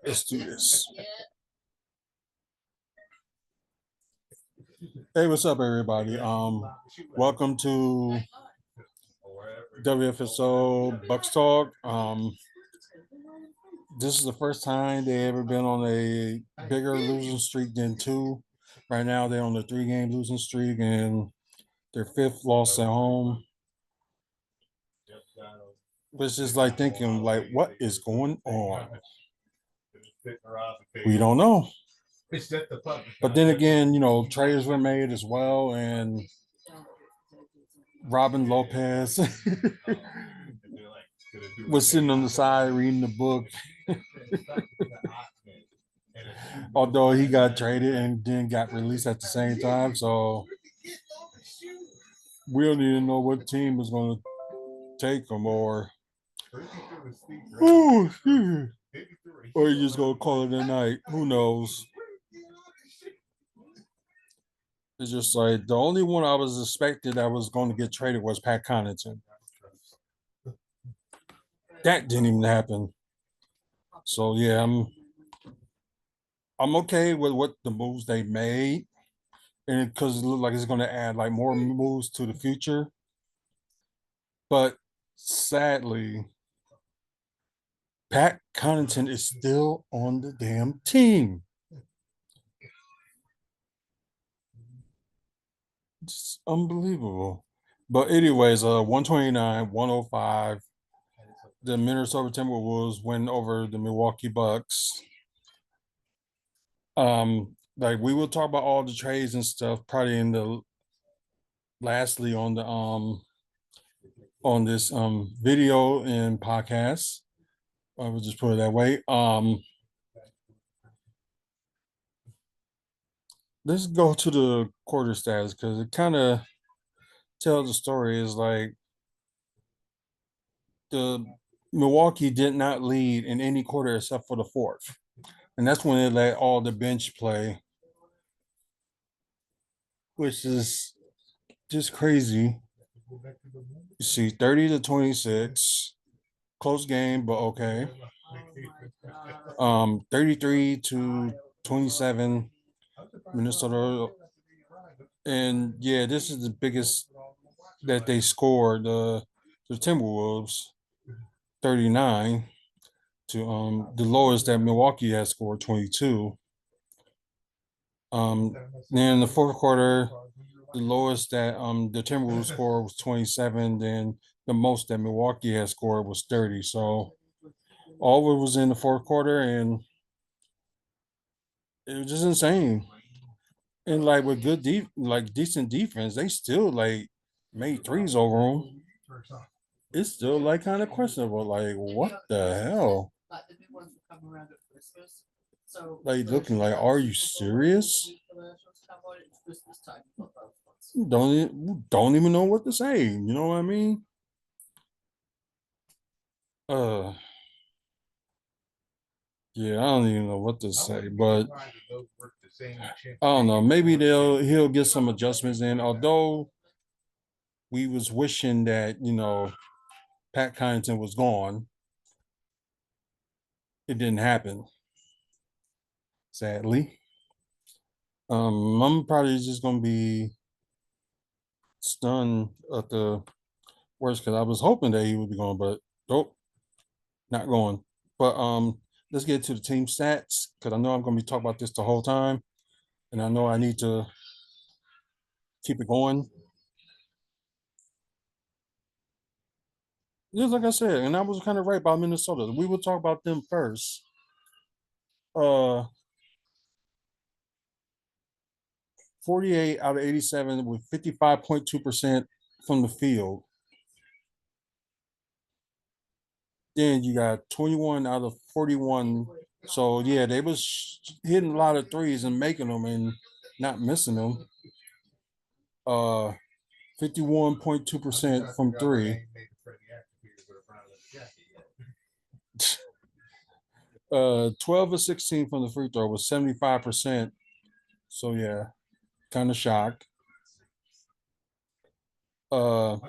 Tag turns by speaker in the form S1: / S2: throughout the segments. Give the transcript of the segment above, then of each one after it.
S1: Let's do this. Hey, what's up, everybody? Welcome to WFSO Bucks Talk. This is the first time they ever been on a bigger losing streak than two. Right now, they're on a 3-game losing streak and their 5th loss at home. It's just like thinking, like, what is going on? We don't know. But then again, trades were made as well, and Robin Lopez was sitting on the side reading the book. Although he got traded and then got released at the same time. So we don't even know what team is going to take him, or you just going to call it a night. Who knows? It's just like the only one I was expected that was going to get traded was Pat Connaughton. That didn't even happen. So yeah, I'm okay with what the moves they made, and because it looks like it's going to add like more moves to the future. But sadly, Pat Connaughton is still on the damn team. It's unbelievable. But anyways, 129, 105. The Minnesota Timberwolves win over the Milwaukee Bucks. Like we will talk about all the trades and stuff probably in the lastly on the on this video and podcast. I would just put it that way. Let's go to the quarter stats because it kind of tells the story. Is like the Milwaukee did not lead in any quarter except for the 4th, and that's when they let all the bench play, which is just crazy. You see, 30-26, close game, but okay. 33-27, Minnesota, and yeah, this is the biggest that they scored. The Timberwolves 39 to the lowest that Milwaukee has scored 22. Then in the 4th quarter, the lowest that the Timberwolves scored was 27. Then the most that Milwaukee has scored was 30. So all of it was in the 4th quarter, and it was just insane. And like with good decent defense, they still like made threes over them. It's still like kind of questionable. Like what the hell? Like looking like, are you serious? Don't even know what to say. You know what I mean? Yeah, I don't even know what to say, but I don't know. Maybe he'll get some adjustments in. Although we was wishing that Pat Connaughton was gone, it didn't happen. Sadly, I'm probably just gonna be stunned at the worst because I was hoping that he would be gone, but nope, not going. But let's get to the team stats because I know I'm gonna be talking about this the whole time, and I know I need to keep it going. Just like I said, and I was kind of right about Minnesota. We will talk about them first. 48 out of 87 with 55.2% from the field. Then you got 21 out of 41. So yeah, they was hitting a lot of threes and making them and not missing them. 51.2% from 3. 12 of 16 from the free throw was 75%. So yeah, kind of shocked. 12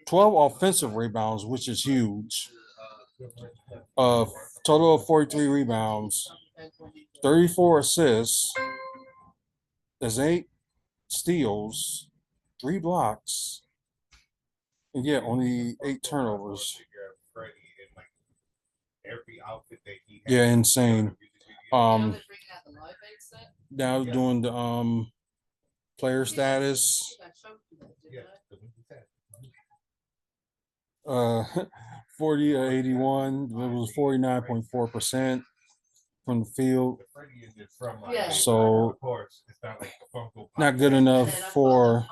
S1: offensive rebounds, which is huge. Uh, total of 43 rebounds, 34 assists. There's 8 steals, 3 blocks, and yeah, only 8 turnovers. Yeah, insane. Now doing the player status. Uh 40 or 81. It was 49.4% from the field. So not good enough for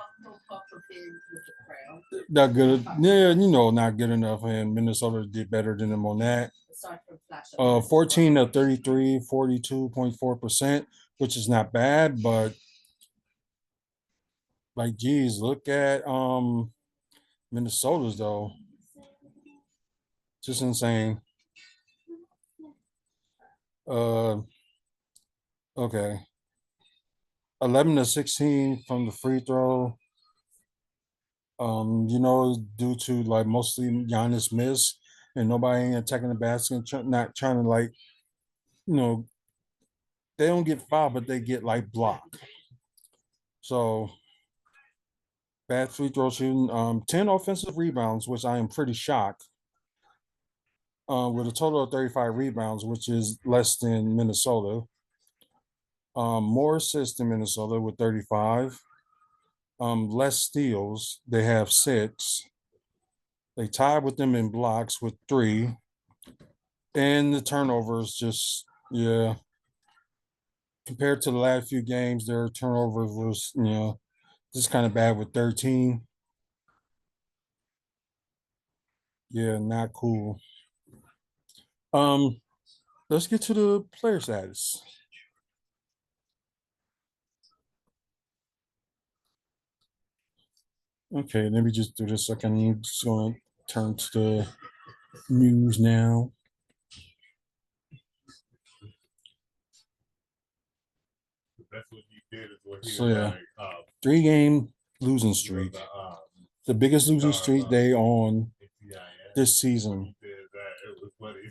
S1: not good. Yeah, not good enough. And Minnesota did better than them on that. 14 to 33, 42.4%, which is not bad, but like geez, look at Minnesota's though. Just insane. Uh okay. 11 to 16 from the free throw. Due to like mostly Giannis miss and nobody attacking the basket, not trying to like, you know, they don't get fouled, but they get like blocked. So bad free throw shooting. 10 offensive rebounds, which I am pretty shocked. With a total of 35 rebounds, which is less than Minnesota. More assists than Minnesota with 35. Less steals. They have 6. They tied with them in blocks with 3. And the turnovers just, yeah. Compared to the last few games, their turnovers was, just kind of bad with 13. Yeah, not cool. Um, let's get to the player status. Okay, let me just do this. I'm just going to turn to the news now. So yeah, 3-game losing streak. The biggest losing streak they on this season.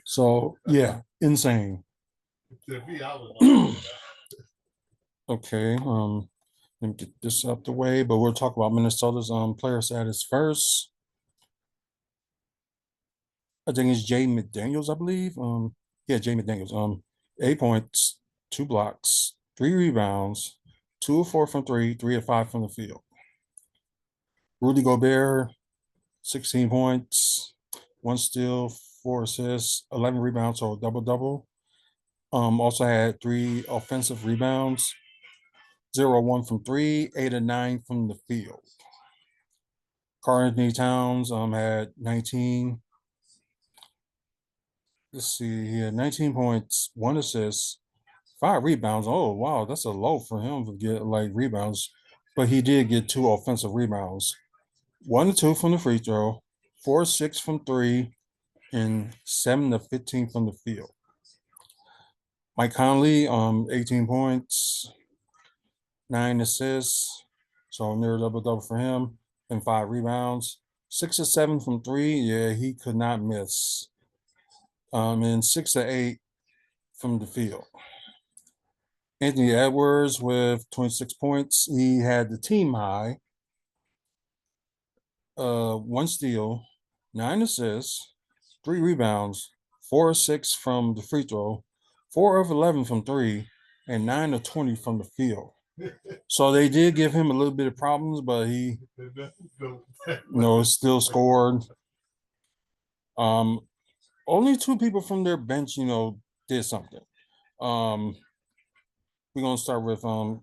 S1: So yeah, insane. Okay, let me get this out the way, but we'll talk about Minnesota's player status first. I think it's Jay McDaniels, I believe. Yeah, Jay McDaniels. 8 points, 2 blocks, 3 rebounds, 2 of 4 from three, 3 of 5 from the field. Rudy Gobert, 16 points, 1 steal, 4 assists, 11 rebounds, so double double. Also had 3 offensive rebounds, 0-1 from three, 8 of 9 from the field. Karl-Anthony Towns had 19. Let's see, he had 19 points, 1 assist, 5 rebounds. Oh wow, that's a low for him to get like rebounds, but he did get 2 offensive rebounds, 1 to 2 from the free throw, 4 of 6 from three, and 7 of 15 from the field. Mike Conley, 18 points, 9 assists, so near double double for him, and 5 rebounds. 6 of 7 from three. Yeah, he could not miss. And 6 of 8 from the field. Anthony Edwards with 26 points. He had the team high. 1 steal, 9 assists, 3 rebounds, 4 of 6 from the free throw, 4 of 11 from three, and 9 of 20 from the field. So they did give him a little bit of problems, but he, still scored. Only 2 people from their bench, did something. We're gonna start with I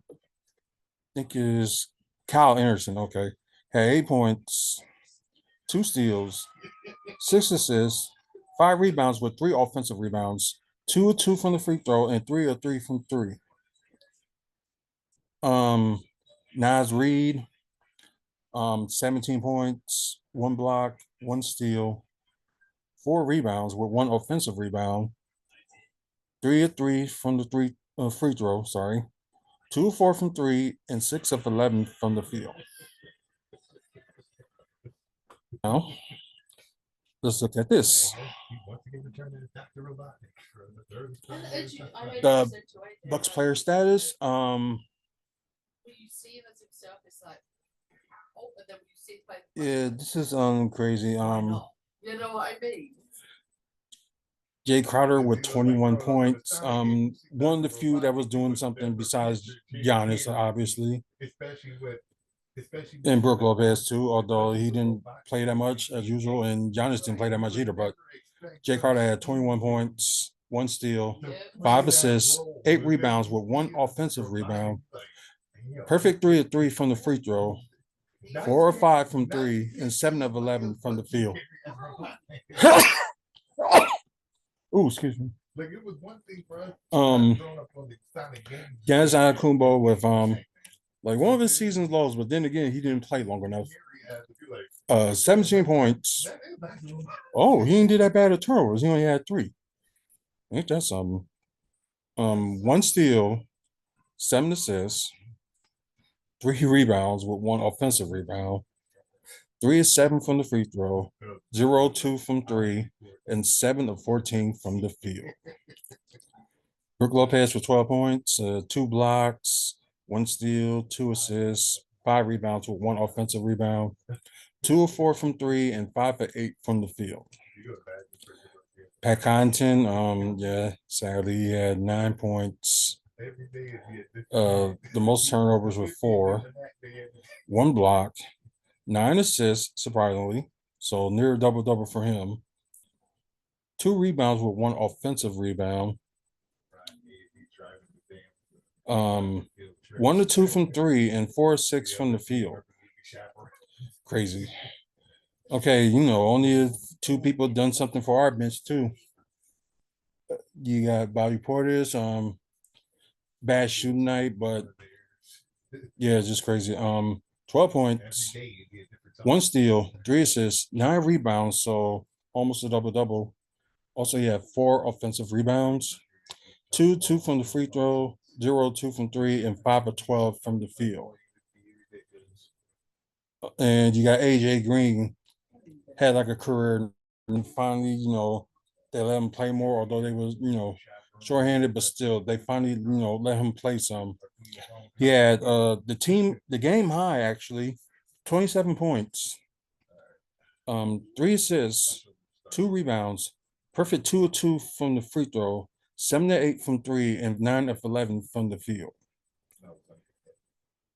S1: think is Kyle Anderson. Okay, had 8 points, 2 steals, 6 assists, 5 rebounds with 3 offensive rebounds, 2 of 2 from the free throw, and 3 of 3 from three. Naz Reid, 17 points, 1 block, 1 steal, 4 rebounds with 1 offensive rebound, 3 of 3 from the free throw. Sorry, 2 of 4 from three, and 6 of 11 from the field. Now, let's look at this. The Bucks player status. Yeah, this is crazy. Jay Crowder with 21 points. One of the few that was doing something besides Giannis, obviously. And Brook Lopez too, although he didn't play that much as usual, and Giannis didn't play that much either. But Jay Crowder had 21 points, 1 steal, 5 assists, 8 rebounds with 1 offensive rebound. Perfect 3 of 3 from the free throw, 4 of 5 from 3, and 7 of 11 from the field. Oh, excuse me. Giannis Antetokounmpo with like one of his season's lows, but then again, he didn't play long enough. 17 points. Oh, he didn't do that bad at turnovers. He only had 3. Ain't that something? 1 steal, 7 assists, 3 rebounds with 1 offensive rebound, 3 of 7 from the free throw, 0 of 2 from 3, and 7 of 14 from the field. Brook Lopez for 12 points, 2 blocks, 1 steal, 2 assists, 5 rebounds with 1 offensive rebound, 2 of 4 from 3, and 5 of 8 from the field. Pat Connaughton, sadly he had 9 points. The most turnovers were 4, 1 block, 9 assists, surprisingly, so near double-double for him. 2 rebounds with 1 offensive rebound. 1 to 2 from 3 and 4 or 6 from the field. Crazy. Okay, only 2 people done something for our bench too. You got Bobby Portis, bad shooting night, but yeah, it's just crazy. 12 points, 1 steal, 3 assists, 9 rebounds, so almost a double-double. Also, he had 4 offensive rebounds, 2 from the free throw, 0 2 from 3, and 5 of 12 from the field. And you got AJ Green, had like a career, and finally, they let him play more, although they was, shorthanded, but still, they finally, let him play some. He had the game high actually, 27 points, 3 assists, 2 rebounds, perfect 2 of 2 from the free throw, 7 to 8 from 3, and 9 of 11 from the field.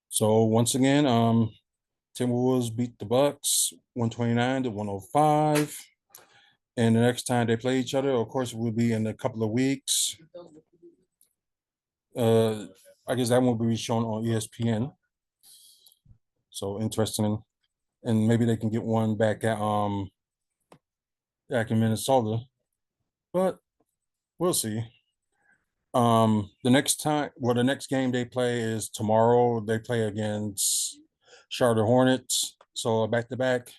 S1: So once again, Timberwolves beat the Bucks 129 to 105. And the next time they play each other, of course, it will be in a couple of weeks. I guess that won't be shown on ESPN. So interesting. And maybe they can get one back in Minnesota. But we'll see. The next game they play is tomorrow. They play against Charlotte Hornets. So a back-to-back.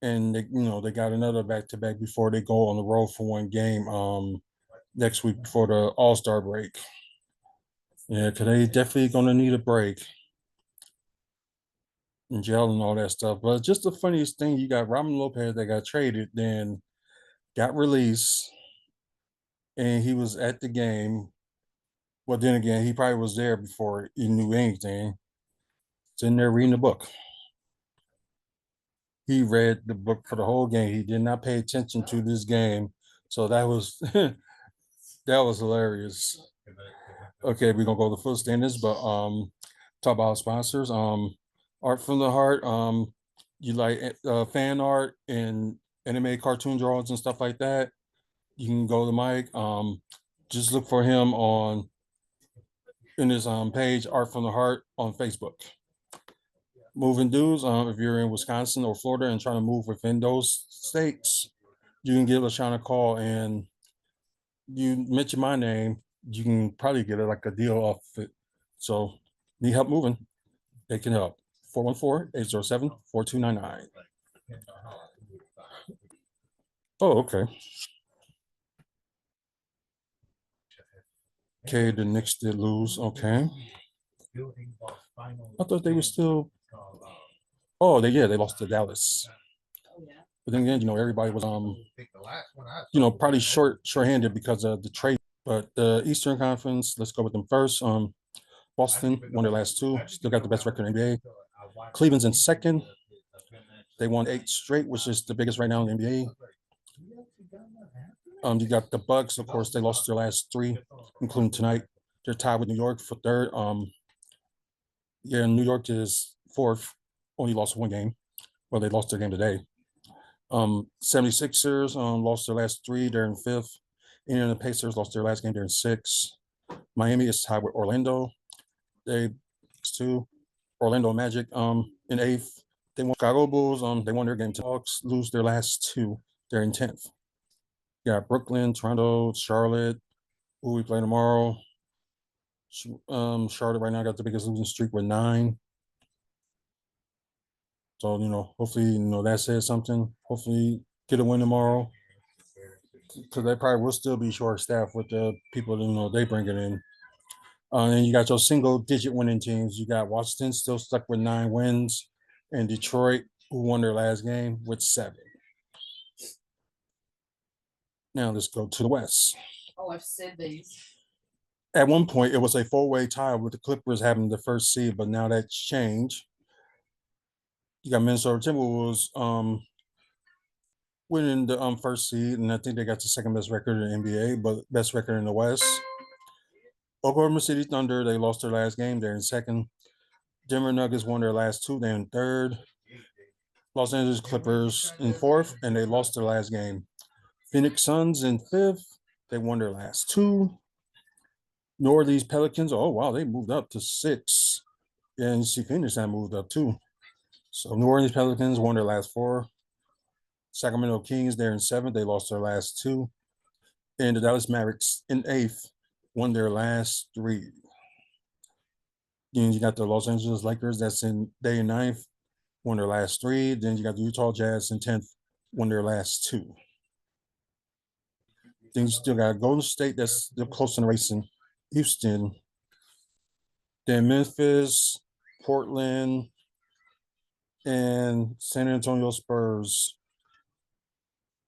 S1: And they got another back-to-back before they go on the road for one game next week before the All-Star break. Yeah, because they definitely gonna need a break and gel and all that stuff. But just the funniest thing, you got Robin Lopez that got traded, then got released, and he was at the game. Well, then again, he probably was there before he knew anything. Sitting there reading the book. He read the book for the whole game. He did not pay attention to this game. So that was that was hilarious. Okay, we're gonna go to full standards, but talk about sponsors. Art from the Heart. You like fan art and anime cartoon drawings and stuff like that, you can go to Mike. Just look for him in his page, Art from the Heart on Facebook. Moving dudes, if you're in Wisconsin or Florida and trying to move within those states, you can give LaShawn a call, and you mention my name, you can probably get a deal off it. So need help moving, they can help. 414-807-4299. Oh, okay. Okay, the Knicks did lose. Okay. I thought they were still. Oh, they lost to Dallas. But then again, everybody was probably short-handed because of the trade. But the Eastern Conference, let's go with them first. Boston won their last two, still got the best record in the NBA. Cleveland's in second. They won 8 straight, which is the biggest right now in the NBA. You got the Bucks, of course, they lost their last 3, including tonight. They're tied with New York for third. New York is fourth, only lost 1 game. Well, they lost their game today. 76ers lost their last 3, they're in fifth. And the Pacers lost their last game, they're in sixth. Miami is tied with Orlando. They 2. Orlando Magic in eighth. They won. Chicago Bulls they won their game. Hawks lose their last 2. They're in 10th. Yeah, Brooklyn, Toronto, Charlotte, who we play tomorrow. Charlotte right now got the biggest losing streak with 9. So, hopefully, that says something. Hopefully get a win tomorrow. Because they probably will still be short staffed with the people they bring it in. And you got your single digit winning teams. You got Washington still stuck with 9 wins, and Detroit, who won their last game, with 7. Now let's go to the West.
S2: Oh, I've said these.
S1: At one point, it was a 4-way tie with the Clippers having the first seed, but now that's changed. You got Minnesota Timberwolves winning the first seed, and I think they got the second best record in the NBA, but best record in the West. Oklahoma City Thunder, they lost their last game. They're in second. Denver Nuggets won their last 2. They're in third. Los Angeles Clippers in fourth, and they lost their last game. Phoenix Suns in fifth. They won their last 2. New Orleans Pelicans, oh, wow, they moved up to 6. And you see Phoenix have moved up too. So New Orleans Pelicans won their last 4. Sacramento Kings, they're in 7th. They lost their last 2. And the Dallas Mavericks in 8th won their last 3. Then you got the Los Angeles Lakers, that's in 9th, won their last 3. Then you got the Utah Jazz in 10th, won their last 2. Then you still got Golden State, that's still close in the racing. Houston. Then Memphis, Portland, and San Antonio Spurs.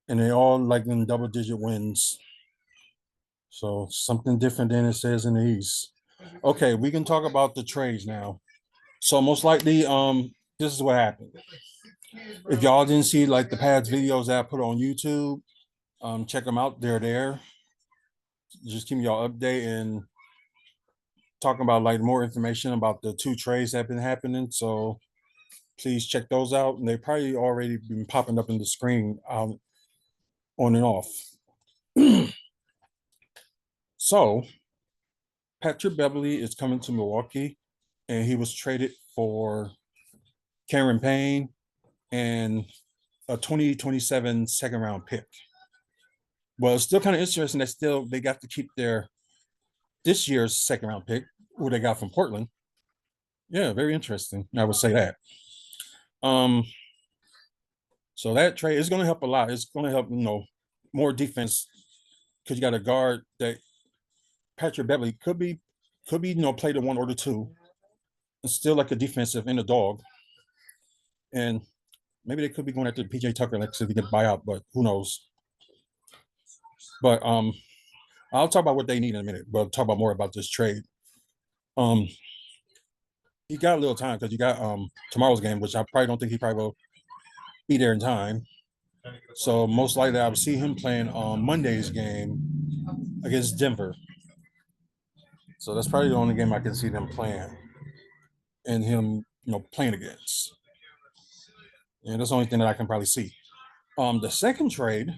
S1: And they all like in double-digit wins. So something different than it says in the East. Okay, we can talk about the trades now. So most likely, this is what happened. If y'all didn't see like the past videos that I put on YouTube, check them out. They're there. Just keep y'all updated and talking about like more information about the 2 trades that have been happening. So please check those out. And they probably already been popping up in the screen on and off. So Patrick Beverley is coming to Milwaukee, and he was traded for Cameron Payne and a 2027 second round pick. Well, it's still kind of interesting that they got to keep this year's second round pick, who they got from Portland. Yeah, very interesting. I would say that. So that trade is going to help a lot. It's going to help, more defense, because you got a guard that Patrick Beverley could be, play the 1 or the 2, and still like a defensive and a dog. And maybe they could be going after PJ Tucker next if he can buy out, but who knows? But I'll talk about what they need in a minute, but I'll talk about more about this trade. He got a little time because you got tomorrow's game, which I probably don't think he probably will be there in time. So most likely I will see him playing on Monday's game against Denver. So that's probably the only game I can see them playing and him, playing against. And that's the only thing that I can probably see. The second trade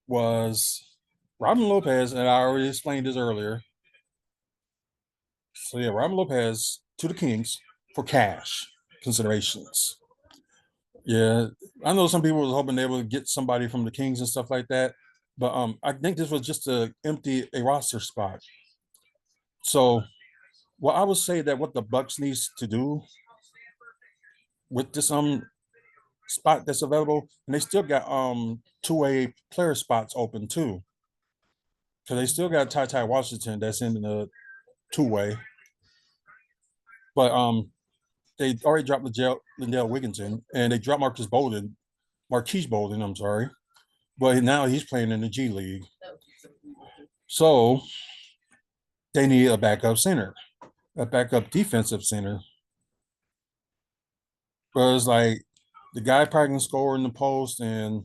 S1: was Robin Lopez, and I already explained this earlier. So yeah, Robin Lopez to the Kings for cash considerations. Yeah, I know some people was hoping they would get somebody from the Kings and stuff like that, but I think this was just to empty a roster spot. So, I would say that what the Bucks needs to do with this spot that's available, and they still got 2-way player spots open too, because they still got Ty Washington that's in the 2-way, but they already dropped Lindell Wigginton, and they dropped Marcus Bolden, Marquise Bolden, I'm sorry. But now he's playing in the G League. So they need a backup center, a backup defensive center. But it's like the guy probably can score in the post and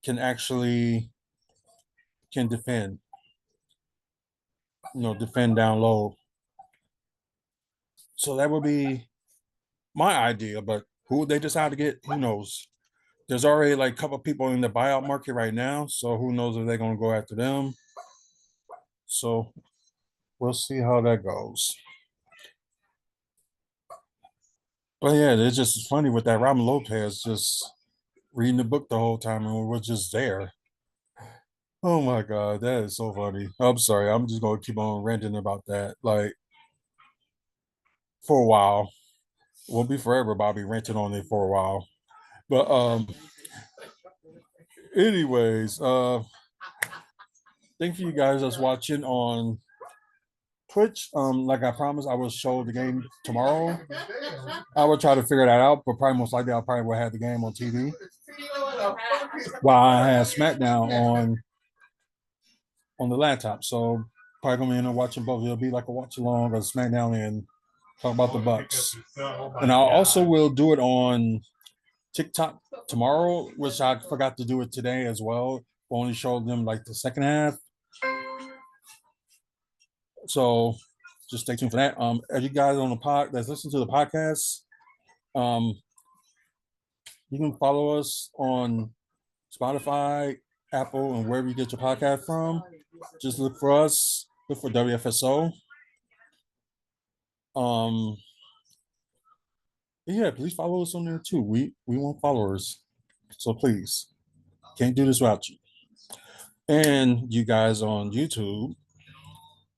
S1: can actually can defend, defend down low. So that would be my idea. But who they decide to get, who knows? There's already like a couple of people in the buyout market right now, so who knows if they're gonna go after them. So we'll see how that goes. But yeah, it's just funny with that Robin Lopez just reading the book the whole time and we're just there. Oh my god, that is so funny. I'm sorry, I'm just gonna keep on ranting about that. Like for a while. Won't be forever, but I'll be ranting on it for a while. But anyways, thank you guys that's watching on Twitch. Like I promised, I will show the game tomorrow. I will try to figure that out, but probably most likely I probably will have the game on TV. While I have SmackDown on the laptop. So probably gonna be in there watching both. It'll be like a watch along of SmackDown and talk about the Bucks. And I also will do it on TikTok tomorrow, which I forgot to do it today as well. Only showed them like the second half. So just stay tuned for that. As you guys on the pod that's listening to the podcast, um, you can follow us on Spotify, Apple, and wherever you get your podcast from. Just look for us. Look for WFSO. Um, yeah, please follow us on there too. We want followers, so please can't do this without you. And you guys on YouTube,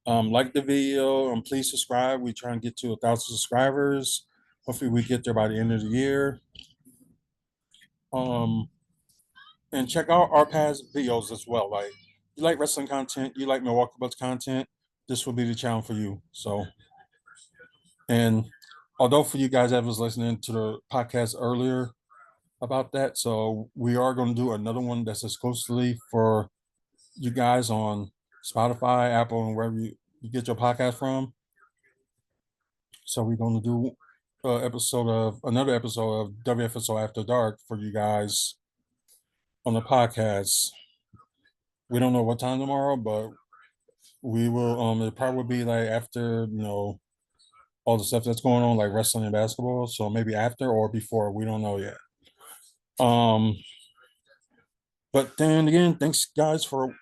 S1: like the video and please subscribe. We try and get to 1,000 subscribers. Hopefully, we get there by the end of the year. Um, and check out our past videos as well. Like you like wrestling content, you like Milwaukee Bucks content. This will be the channel for you. So, and although for you guys that was listening to the podcast earlier about that, so we are going to do another one that's exclusively for you guys on Spotify, Apple, and wherever you get your podcast from. So we're going to do another episode of WFSO After Dark for you guys on the podcast. We don't know what time tomorrow, but we will. It probably be like after all the stuff that's going on, like wrestling and basketball. So maybe after or before, we don't know yet. Um, but then again, thanks guys for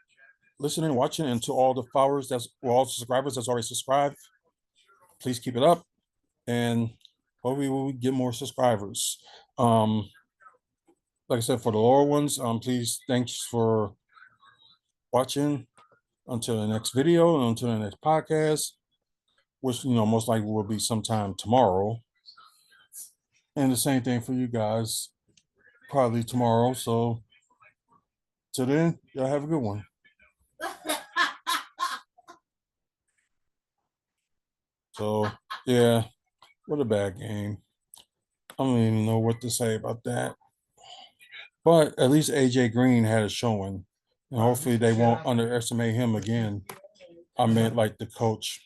S1: listening, watching, and to all the followers all the subscribers that's already subscribed. Please keep it up, and hopefully we'll get more subscribers. Um, like I said, for the lower ones, please thanks for watching. Until the next video and until the next podcast, which most likely will be sometime tomorrow. And the same thing for you guys, probably tomorrow. So till then, y'all have a good one. So yeah, what a bad game. I don't even know what to say about that. But at least AJ Green had a showing. And hopefully they won't underestimate him again. I meant like the coach.